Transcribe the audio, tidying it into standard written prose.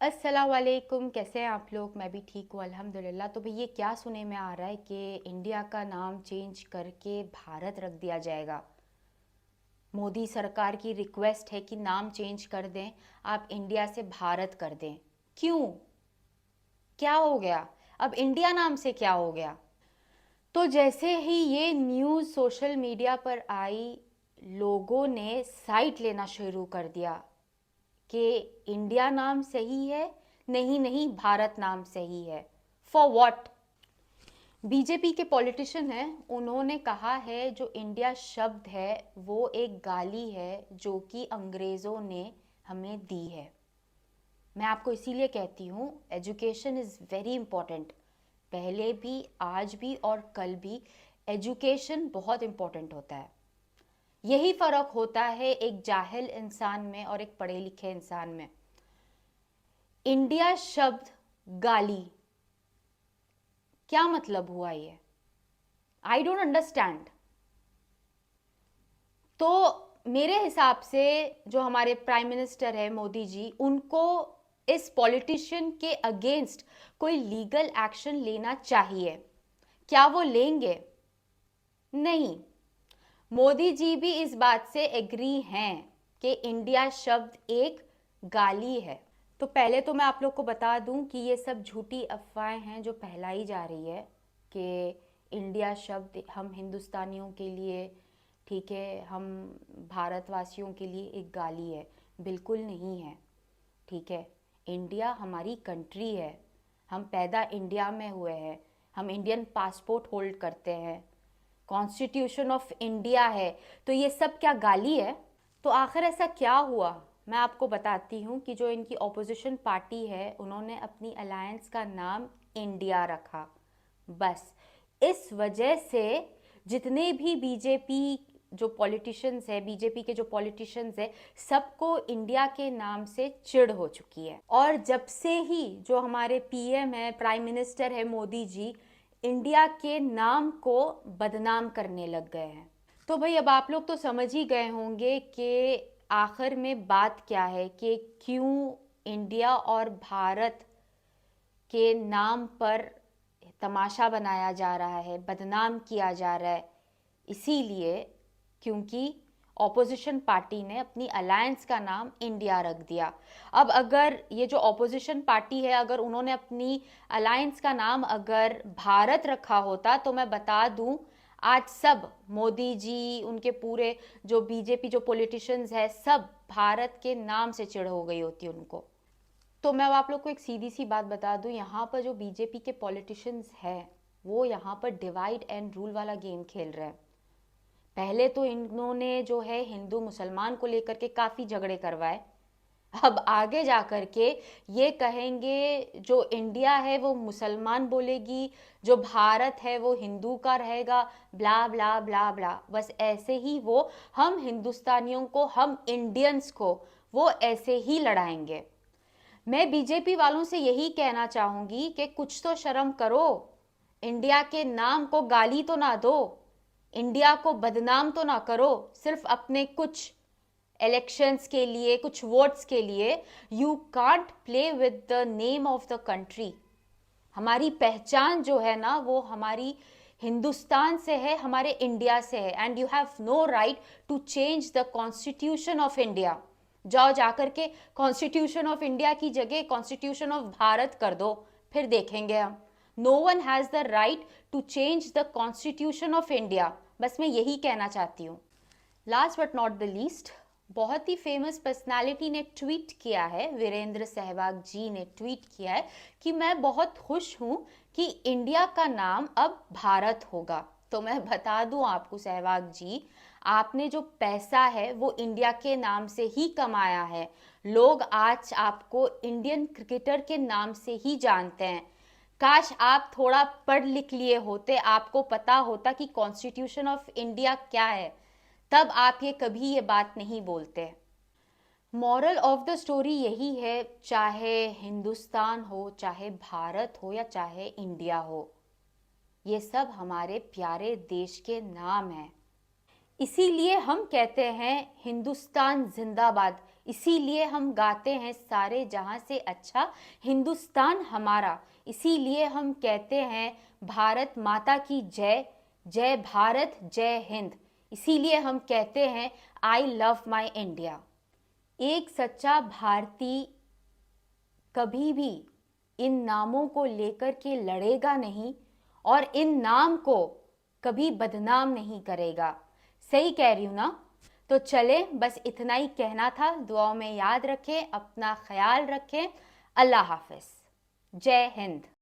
अस्सलाम वालेकुम। कैसे हैं आप लोग? मैं भी ठीक हूँ अल्हम्दुलिल्लाह। तो भाई ये क्या सुने में आ रहा है कि इंडिया का नाम चेंज करके भारत रख दिया जाएगा। मोदी सरकार की रिक्वेस्ट है कि नाम चेंज कर दें, आप इंडिया से भारत कर दें। क्यों? क्या हो गया? अब इंडिया नाम से क्या हो गया? तो जैसे ही ये न्यूज़ सोशल मीडिया पर आई, लोगों ने साइड लेना शुरू कर दिया कि इंडिया नाम सही है, नहीं नहीं भारत नाम सही है। For what? बीजेपी के पॉलिटिशियन हैं, उन्होंने कहा है जो इंडिया शब्द है वो एक गाली है जो कि अंग्रेज़ों ने हमें दी है। मैं आपको इसीलिए कहती हूँ एजुकेशन इज़ वेरी इंपॉर्टेंट। पहले भी, आज भी और कल भी एजुकेशन बहुत इंपॉर्टेंट होता है। यही फ़र्क होता है एक जाहिल इंसान में और एक पढ़े लिखे इंसान में। इंडिया शब्द गाली, क्या मतलब हुआ ये? I don't understand. तो मेरे हिसाब से जो हमारे प्राइम मिनिस्टर है मोदी जी, उनको इस पॉलिटिशियन के अगेंस्ट कोई लीगल एक्शन लेना चाहिए। क्या वो लेंगे? नहीं। मोदी जी भी इस बात से एग्री हैं कि इंडिया शब्द एक गाली है। तो पहले तो मैं आप लोग को बता दूं कि ये सब झूठी अफवाहें हैं जो फैलाई जा रही है कि इंडिया शब्द हम हिंदुस्तानियों के लिए, ठीक है, हम भारतवासियों के लिए एक गाली है। बिल्कुल नहीं है। ठीक है, इंडिया हमारी कंट्री है। हम पैदा इंडिया में हुए हैं। हम इंडियन पासपोर्ट होल्ड करते हैं। कॉन्स्टिट्यूशन ऑफ इंडिया है। तो ये सब क्या गाली है? तो आखिर ऐसा क्या हुआ? मैं आपको बताती हूँ कि जो इनकी ऑपोजिशन पार्टी है उन्होंने अपनी अलायंस का नाम इंडिया रखा। बस इस वजह से जितने भी बीजेपी जो पॉलिटिशियंस है, बीजेपी के जो पॉलिटिशियंस है, सबको इंडिया के नाम से चिढ़ हो चुकी है। और जब से ही जो हमारे पीएम है, प्राइम मिनिस्टर है मोदी जी, इंडिया के नाम को बदनाम करने लग गए हैं। तो भाई अब आप लोग तो समझ ही गए होंगे कि आखिर में बात क्या है, कि क्यों इंडिया और भारत के नाम पर तमाशा बनाया जा रहा है, बदनाम किया जा रहा है। इसीलिए क्योंकि ऑपोजिशन पार्टी ने अपनी अलायंस का नाम इंडिया रख दिया। अब अगर ये जो ऑपोजिशन पार्टी है, अगर उन्होंने अपनी अलायंस का नाम अगर भारत रखा होता, तो मैं बता दूं आज सब मोदी जी, उनके पूरे जो बीजेपी जो पॉलिटिशियंस है, सब भारत के नाम से चिढ़ हो गई होती उनको। तो मैं अब आप लोग को एक सीधी सी बात बता दूं, यहाँ पर जो बीजेपी के पॉलिटिशियंस हैं वो यहाँ पर डिवाइड एंड रूल वाला गेम खेल रहे हैं। पहले तो इन्होंने जो है हिंदू मुसलमान को लेकर के काफ़ी झगड़े करवाए। अब आगे जा कर के ये कहेंगे जो इंडिया है वो मुसलमान बोलेगी, जो भारत है वो हिंदू का रहेगा, ब्ला ब्ला ब्ला ब्ला। बस ऐसे ही वो हम हिंदुस्तानियों को, हम इंडियंस को वो ऐसे ही लड़ाएंगे। मैं बीजेपी वालों से यही कहना चाहूंगी कि कुछ तो शर्म करो। इंडिया के नाम को गाली तो ना दो, इंडिया को बदनाम तो ना करो सिर्फ अपने कुछ इलेक्शंस के लिए, कुछ वोट्स के लिए। You can't play with the name of the country. हमारी पहचान जो है ना वो हमारी हिंदुस्तान से है, हमारे इंडिया से है। And you have no right to change the constitution of India. जाओ जाकर के कॉन्स्टिट्यूशन ऑफ इंडिया की जगह कॉन्स्टिट्यूशन ऑफ भारत कर दो, फिर देखेंगे हम। No one has the right to change the constitution of India. बस मैं यही कहना चाहती हूँ। Last but not the least, बहुत ही फेमस पर्सनालिटी ने ट्वीट किया है, वीरेंद्र सहवाग जी ने ट्वीट किया है कि मैं बहुत खुश हूँ कि इंडिया का नाम अब भारत होगा। तो मैं बता दूं आपको सहवाग जी, आपने जो पैसा है वो इंडिया के नाम से ही कमाया है। लोग आज आपको इंडियन क्रिकेटर के नाम से ही जानते हैं। काश आप थोड़ा पढ़ लिख लिए होते, आपको पता होता कि कॉन्स्टिट्यूशन ऑफ इंडिया क्या है, तब आप ये कभी ये बात नहीं बोलते। मॉरल ऑफ द स्टोरी यही है, चाहे हिंदुस्तान हो, चाहे भारत हो या चाहे इंडिया हो, ये सब हमारे प्यारे देश के नाम हैं। इसीलिए हम कहते हैं हिंदुस्तान जिंदाबाद। इसीलिए हम गाते हैं सारे जहां से अच्छा हिंदुस्तान हमारा। इसीलिए हम कहते हैं भारत माता की जय, जय भारत जय हिंद। इसीलिए हम कहते हैं आई लव माई इंडिया। एक सच्चा भारतीय कभी भी इन नामों को लेकर के लड़ेगा नहीं और इन नाम को कभी बदनाम नहीं करेगा। सही कह रही हूं ना? तो चले, बस इतना ही कहना था। दुआओं में याद रखें, अपना ख्याल रखें। अल्लाह हाफिज, जय हिंद।